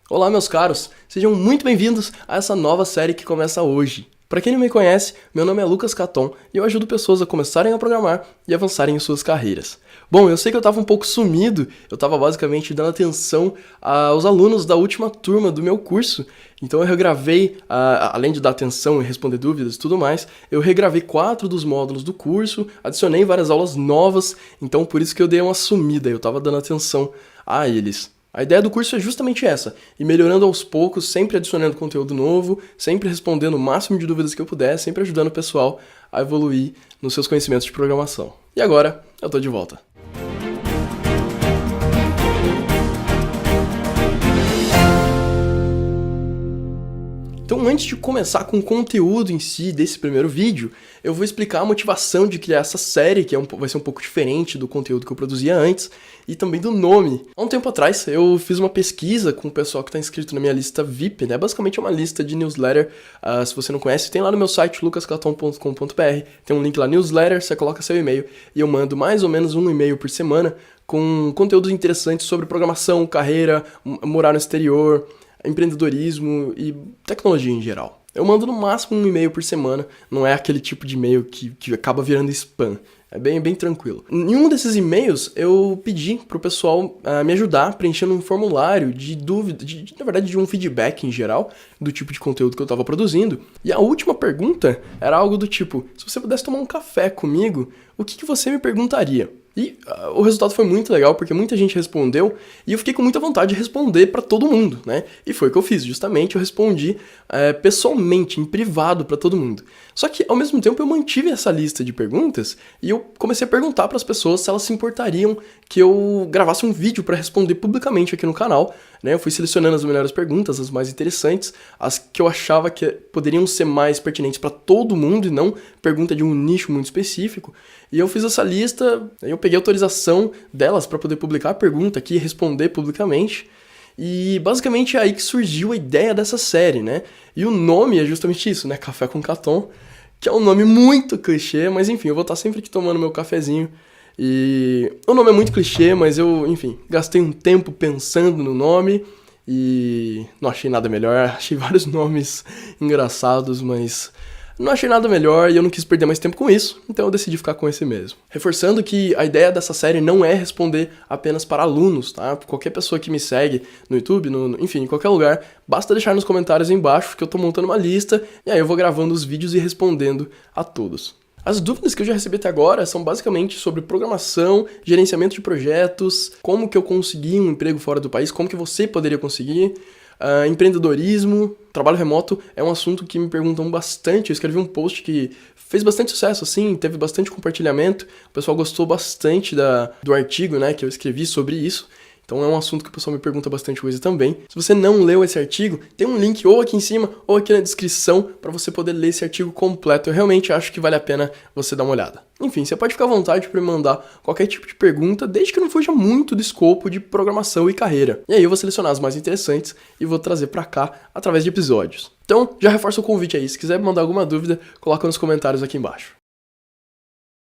Olá, meus caros, sejam muito bem-vindos a essa nova série que começa hoje. Para quem não me conhece, meu nome é Lucas Caton e eu ajudo pessoas a começarem a programar e avançarem em suas carreiras. Bom, eu sei que eu estava um pouco sumido, eu estava basicamente dando atenção aos alunos da última turma do meu curso, então eu regravei, além de dar atenção e responder dúvidas e tudo mais, eu regravei 4 dos módulos do curso, adicionei várias aulas novas, então por isso que eu dei uma sumida, eu estava dando atenção a eles. A ideia do curso é justamente essa, ir melhorando aos poucos, sempre adicionando conteúdo novo, sempre respondendo o máximo de dúvidas que eu puder, sempre ajudando o pessoal a evoluir nos seus conhecimentos de programação. E agora, eu tô de volta. Então, antes de começar com o conteúdo em si desse primeiro vídeo, eu vou explicar a motivação de criar essa série, que vai ser um pouco diferente do conteúdo que eu produzia antes, e também do nome. Há um tempo atrás, eu fiz uma pesquisa com o pessoal que está inscrito na minha lista VIP, né? Basicamente é uma lista de newsletter, se você não conhece, tem lá no meu site, lucascaton.com.br, tem um link lá, newsletter, você coloca seu e-mail, e eu mando mais ou menos um e-mail por semana, com conteúdos interessantes sobre programação, carreira, morar no exterior, empreendedorismo e tecnologia em geral. Eu mando no máximo um e-mail por semana, não é aquele tipo de e-mail que acaba virando spam. É bem tranquilo. Em um desses e-mails, eu pedi pro pessoal me ajudar preenchendo um formulário de dúvida, na verdade de um feedback em geral, do tipo de conteúdo que eu estava produzindo. E a última pergunta era algo do tipo, se você pudesse tomar um café comigo, o que você me perguntaria? E o resultado foi muito legal, porque muita gente respondeu, e eu fiquei com muita vontade de responder para todo mundo, né? E foi o que eu fiz, justamente, eu respondi pessoalmente, em privado para todo mundo. Só que, ao mesmo tempo, eu mantive essa lista de perguntas, e eu comecei a perguntar para as pessoas se elas se importariam que eu gravasse um vídeo para responder publicamente aqui no canal, né? Eu fui selecionando as melhores perguntas, as mais interessantes, as que eu achava que poderiam ser mais pertinentes para todo mundo, e não pergunta de um nicho muito específico. E eu fiz essa lista, eu peguei autorização delas para poder publicar a pergunta aqui e responder publicamente. E basicamente é aí que surgiu a ideia dessa série, né? E o nome é justamente isso, né? Café com Caton, que é um nome muito clichê, mas enfim, eu vou estar sempre aqui tomando meu cafezinho. E o nome é muito clichê, mas eu, enfim, gastei um tempo pensando no nome e não achei nada melhor. Achei vários nomes engraçados, mas não achei nada melhor e eu não quis perder mais tempo com isso, então eu decidi ficar com esse mesmo. Reforçando que a ideia dessa série não é responder apenas para alunos, tá? Qualquer pessoa que me segue no YouTube, enfim, em qualquer lugar, basta deixar nos comentários aí embaixo que eu tô montando uma lista e aí eu vou gravando os vídeos e respondendo a todos. As dúvidas que eu já recebi até agora são basicamente sobre programação, gerenciamento de projetos, como que eu consegui um emprego fora do país, como que você poderia conseguir, empreendedorismo, trabalho remoto é um assunto que me perguntam bastante. Eu escrevi um post que fez bastante sucesso, assim, teve bastante compartilhamento, o pessoal gostou bastante do artigo, né, que eu escrevi sobre isso. Então é um assunto que o pessoal me pergunta bastante coisa também. Se você não leu esse artigo, tem um link ou aqui em cima ou aqui na descrição para você poder ler esse artigo completo. Eu realmente acho que vale a pena você dar uma olhada. Enfim, você pode ficar à vontade para me mandar qualquer tipo de pergunta, desde que não fuja muito do escopo de programação e carreira. E aí eu vou selecionar as mais interessantes e vou trazer para cá através de episódios. Então, já reforço o convite aí. Se quiser me mandar alguma dúvida, coloca nos comentários aqui embaixo.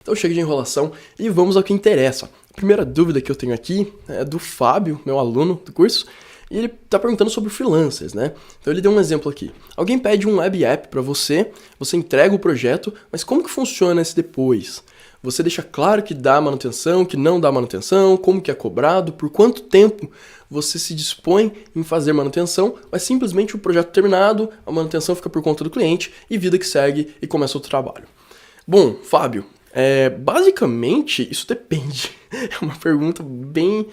Então chega de enrolação e vamos ao que interessa. A primeira dúvida que eu tenho aqui é do Fábio, meu aluno do curso, e ele está perguntando sobre freelancers, né? Então ele deu um exemplo aqui. Alguém pede um web app para você, você entrega o projeto, mas como que funciona esse depois? Você deixa claro que dá manutenção, que não dá manutenção, como que é cobrado, por quanto tempo você se dispõe em fazer manutenção, mas simplesmente o projeto terminado, a manutenção fica por conta do cliente e vida que segue e começa o trabalho. Bom, Fábio, basicamente isso depende. É uma pergunta bem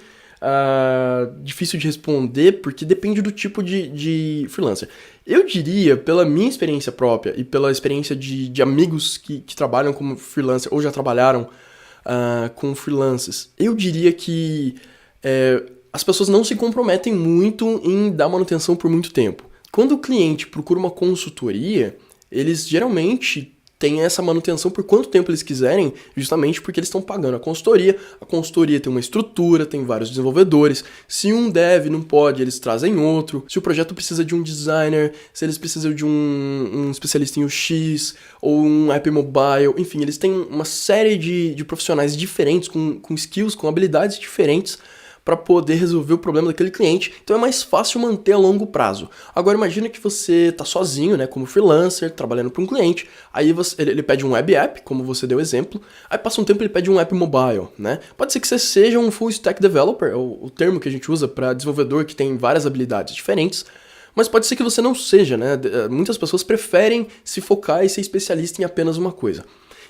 difícil de responder, porque depende do tipo de freelancer. Eu diria, pela minha experiência própria e pela experiência de amigos que trabalham como freelancer ou já trabalharam com freelancers, eu diria que as pessoas não se comprometem muito em dar manutenção por muito tempo. Quando o cliente procura uma consultoria, eles geralmente têm essa manutenção por quanto tempo eles quiserem, justamente porque eles estão pagando a consultoria tem uma estrutura, tem vários desenvolvedores, se um dev não pode, eles trazem outro, se o projeto precisa de um designer, se eles precisam de um especialista em UX, ou um app mobile, enfim, eles têm uma série de profissionais diferentes, com skills, com habilidades diferentes, para poder resolver o problema daquele cliente, então é mais fácil manter a longo prazo. Agora imagina que você tá sozinho, né, como freelancer, trabalhando para um cliente, aí ele pede um web app, como você deu exemplo, aí passa um tempo ele pede um app mobile, né? Pode ser que você seja um full stack developer, é o termo que a gente usa para desenvolvedor que tem várias habilidades diferentes, mas pode ser que você não seja, né? Muitas pessoas preferem se focar e ser especialista em apenas uma coisa.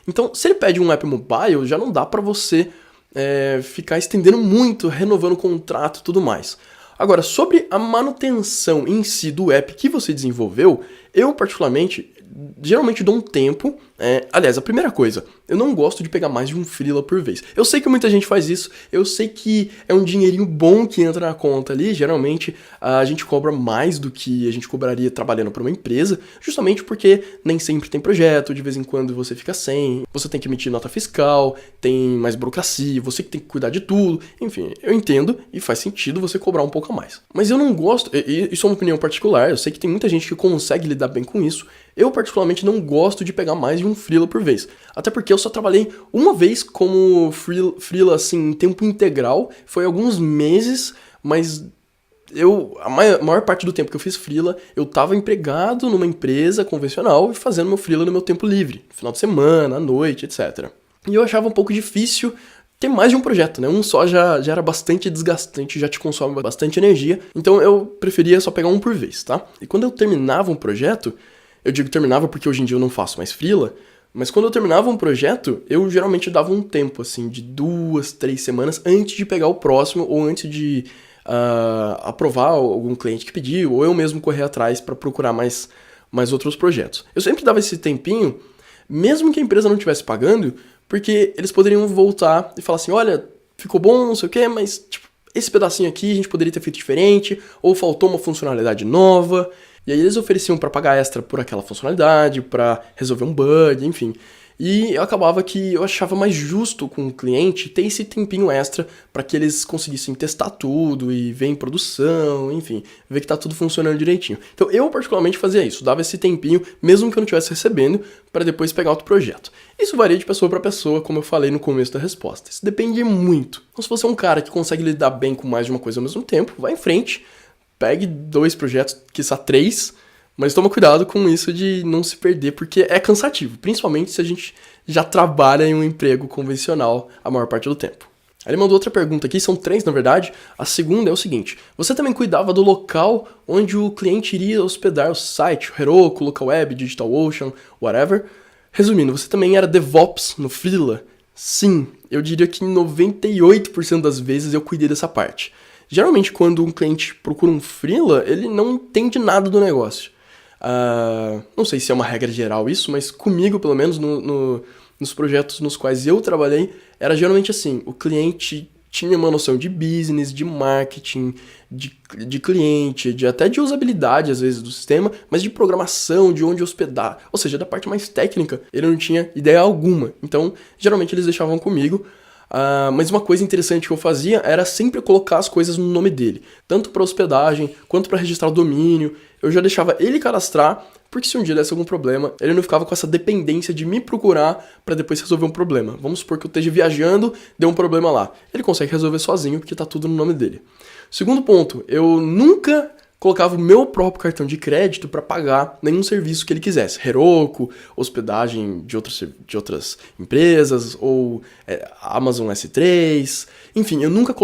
Então, se ele pede um app mobile, já não dá para você ficar estendendo muito, renovando o contrato e tudo mais. Agora, sobre a manutenção em si do app que você desenvolveu, eu particularmente, geralmente dou um tempo. Aliás, a primeira coisa, eu não gosto de pegar mais de um freela por vez. Eu sei que muita gente faz isso, eu sei que é um dinheirinho bom que entra na conta ali, geralmente a gente cobra mais do que a gente cobraria trabalhando para uma empresa, justamente porque nem sempre tem projeto, de vez em quando você fica sem, você tem que emitir nota fiscal, tem mais burocracia, você que tem que cuidar de tudo, enfim, eu entendo e faz sentido você cobrar um pouco a mais. Mas eu não gosto, isso é uma opinião particular, eu sei que tem muita gente que consegue lidar bem com isso, eu particularmente não gosto de pegar mais de um freela por vez. Até porque eu só trabalhei uma vez como freela assim, em tempo integral, foi alguns meses, mas a maior parte do tempo que eu fiz freela, eu estava empregado numa empresa convencional e fazendo meu freela no meu tempo livre, final de semana, à noite, etc. E eu achava um pouco difícil ter mais de um projeto, né? Um só já era bastante desgastante, já te consome bastante energia, então eu preferia só pegar um por vez, tá? E quando eu terminava um projeto, eu digo terminava porque hoje em dia eu não faço mais freela, mas quando eu terminava um projeto, eu geralmente dava um tempo, assim, de 2, 3 semanas antes de pegar o próximo ou antes de aprovar algum cliente que pediu, ou eu mesmo correr atrás para procurar mais outros projetos. Eu sempre dava esse tempinho, mesmo que a empresa não estivesse pagando, porque eles poderiam voltar e falar assim, olha, ficou bom, não sei o quê, mas tipo, esse pedacinho aqui a gente poderia ter feito diferente, ou faltou uma funcionalidade nova. E aí eles ofereciam para pagar extra por aquela funcionalidade, para resolver um bug, enfim. E eu acabava que eu achava mais justo com o cliente ter esse tempinho extra para que eles conseguissem testar tudo e ver em produção, enfim, ver que tá tudo funcionando direitinho. Então eu particularmente fazia isso, dava esse tempinho, mesmo que eu não estivesse recebendo, para depois pegar outro projeto. Isso varia de pessoa para pessoa, como eu falei no começo da resposta. Isso depende muito. Então se você é um cara que consegue lidar bem com mais de uma coisa ao mesmo tempo, vai em frente. Pegue 2 projetos, quiçá 3, mas toma cuidado com isso de não se perder, porque é cansativo, principalmente se a gente já trabalha em um emprego convencional a maior parte do tempo. Aí ele mandou outra pergunta aqui, são 3 na verdade. A segunda é o seguinte, você também cuidava do local onde o cliente iria hospedar o site, o Heroku, Local Web, DigitalOcean, whatever? Resumindo, você também era DevOps no freela? Sim, eu diria que em 98% das vezes eu cuidei dessa parte. Geralmente, quando um cliente procura um freela, ele não entende nada do negócio. Não sei se é uma regra geral isso, mas comigo, pelo menos, nos projetos nos quais eu trabalhei, era geralmente assim, o cliente tinha uma noção de business, de marketing, de cliente, até de usabilidade, às vezes, do sistema, mas de programação, de onde hospedar. Ou seja, da parte mais técnica, ele não tinha ideia alguma. Então, geralmente, eles deixavam comigo. Mas uma coisa interessante que eu fazia era sempre colocar as coisas no nome dele, tanto para hospedagem quanto para registrar o domínio. Eu já deixava ele cadastrar, porque se um dia desse algum problema, ele não ficava com essa dependência de me procurar para depois resolver um problema. Vamos supor que eu esteja viajando, deu um problema lá. Ele consegue resolver sozinho porque tá tudo no nome dele. Segundo ponto, eu nunca colocava o meu próprio cartão de crédito para pagar nenhum serviço que ele quisesse. Heroku, hospedagem de outras empresas, ou Amazon S3. Enfim, eu nunca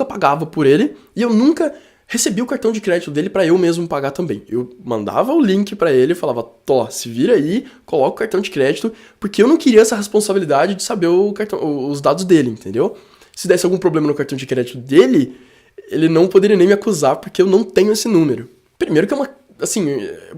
pagava por ele, e eu nunca recebia o cartão de crédito dele para eu mesmo pagar também. Eu mandava o link para ele e falava, se vira aí, coloca o cartão de crédito, porque eu não queria essa responsabilidade de saber os dados dele, entendeu? Se desse algum problema no cartão de crédito dele, ele não poderia nem me acusar, porque eu não tenho esse número. Primeiro que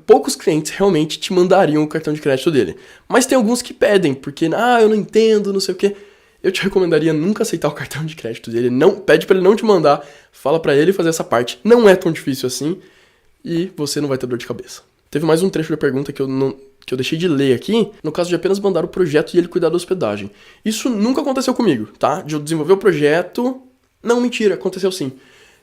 poucos clientes realmente te mandariam o cartão de crédito dele. Mas tem alguns que pedem, porque, eu não entendo, não sei o quê. Eu te recomendaria nunca aceitar o cartão de crédito dele. Pede pra ele não te mandar, fala pra ele fazer essa parte. Não é tão difícil assim, e você não vai ter dor de cabeça. Teve mais um trecho da pergunta que eu deixei de ler aqui, no caso de apenas mandar o projeto e ele cuidar da hospedagem. Isso nunca aconteceu comigo, tá? De eu desenvolver o projeto... Não, mentira, aconteceu sim.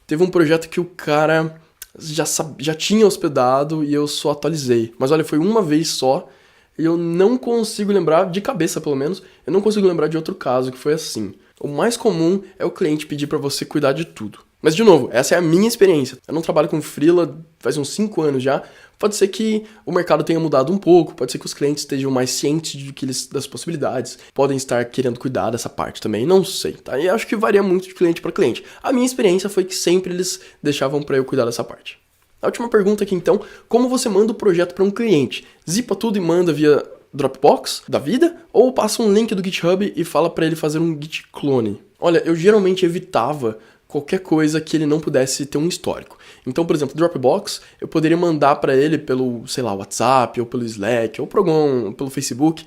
Teve um projeto que o cara já tinha hospedado e eu só atualizei. Mas olha, foi uma vez só e eu não consigo lembrar, de cabeça pelo menos, eu não consigo lembrar de outro caso que foi assim. O mais comum é o cliente pedir para você cuidar de tudo. Mas, de novo, essa é a minha experiência. Eu não trabalho com freela faz uns 5 anos já. Pode ser que o mercado tenha mudado um pouco, pode ser que os clientes estejam mais cientes das possibilidades, podem estar querendo cuidar dessa parte também, não sei, tá? E acho que varia muito de cliente para cliente. A minha experiência foi que sempre eles deixavam para eu cuidar dessa parte. A última pergunta aqui, então, como você manda o projeto para um cliente? Zipa tudo e manda via Dropbox da vida? Ou passa um link do GitHub e fala para ele fazer um git clone? Olha, eu geralmente evitava qualquer coisa que ele não pudesse ter um histórico. Então, por exemplo, Dropbox, eu poderia mandar para ele pelo, sei lá, WhatsApp, ou pelo Slack, ou pelo Facebook,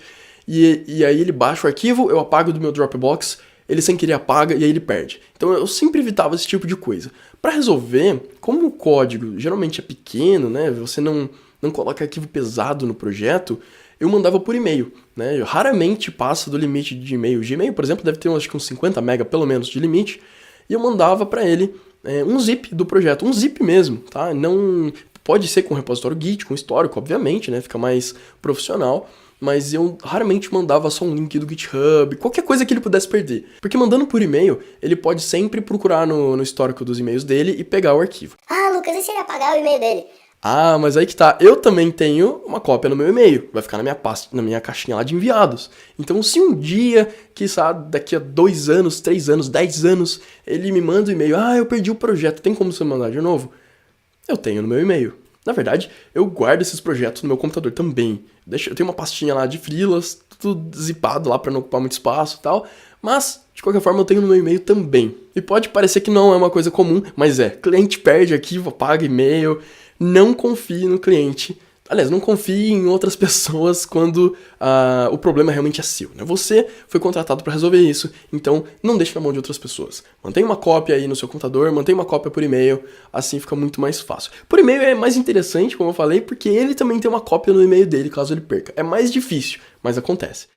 e aí ele baixa o arquivo, eu apago do meu Dropbox, ele sem querer apaga e aí ele perde. Então eu sempre evitava esse tipo de coisa. Para resolver, como o código geralmente é pequeno, né, você não coloca arquivo pesado no projeto, eu mandava por e-mail, né, eu raramente passa do limite de e-mail. O Gmail, por exemplo, deve ter acho que uns 50 MB pelo menos de limite, e eu mandava para ele um zip do projeto, um zip mesmo, tá? Não pode ser com repositório Git, com histórico, obviamente, né? Fica mais profissional, mas eu raramente mandava só um link do GitHub, qualquer coisa que ele pudesse perder. Porque mandando por e-mail, ele pode sempre procurar no histórico dos e-mails dele e pegar o arquivo. Ah, Lucas, e se ele apagar o e-mail dele? Ah, mas aí que tá, eu também tenho uma cópia no meu e-mail, vai ficar na minha pasta, na minha caixinha lá de enviados. Então se um dia, quiçá daqui a 2 anos, 3 anos, 10 anos, ele me manda um e-mail, eu perdi o projeto, tem como você mandar de novo? Eu tenho no meu e-mail. Na verdade, eu guardo esses projetos no meu computador também. Eu tenho uma pastinha lá de freelas, tudo zipado lá para não ocupar muito espaço e tal, mas de qualquer forma eu tenho no meu e-mail também. E pode parecer que não é uma coisa comum, mas cliente perde arquivo, apaga e-mail. Não confie no cliente. Aliás, não confie em outras pessoas quando o problema realmente é seu, né? Você foi contratado para resolver isso, então não deixe na mão de outras pessoas. Mantenha uma cópia aí no seu computador, mantenha uma cópia por e-mail, assim fica muito mais fácil. Por e-mail é mais interessante, como eu falei, porque ele também tem uma cópia no e-mail dele, caso ele perca. É mais difícil, mas acontece.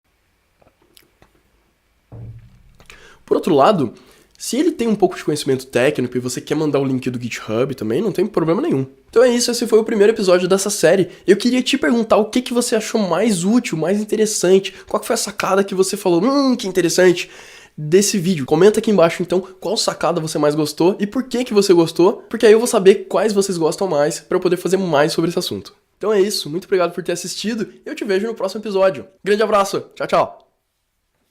Por outro lado, se ele tem um pouco de conhecimento técnico e você quer mandar o link do GitHub também, não tem problema nenhum. Então é isso, esse foi o primeiro episódio dessa série. Eu queria te perguntar o que você achou mais útil, mais interessante, qual que foi a sacada que você falou, que interessante, desse vídeo. Comenta aqui embaixo então qual sacada você mais gostou e por que você gostou, porque aí eu vou saber quais vocês gostam mais para eu poder fazer mais sobre esse assunto. Então é isso, muito obrigado por ter assistido e eu te vejo no próximo episódio. Grande abraço, tchau, tchau!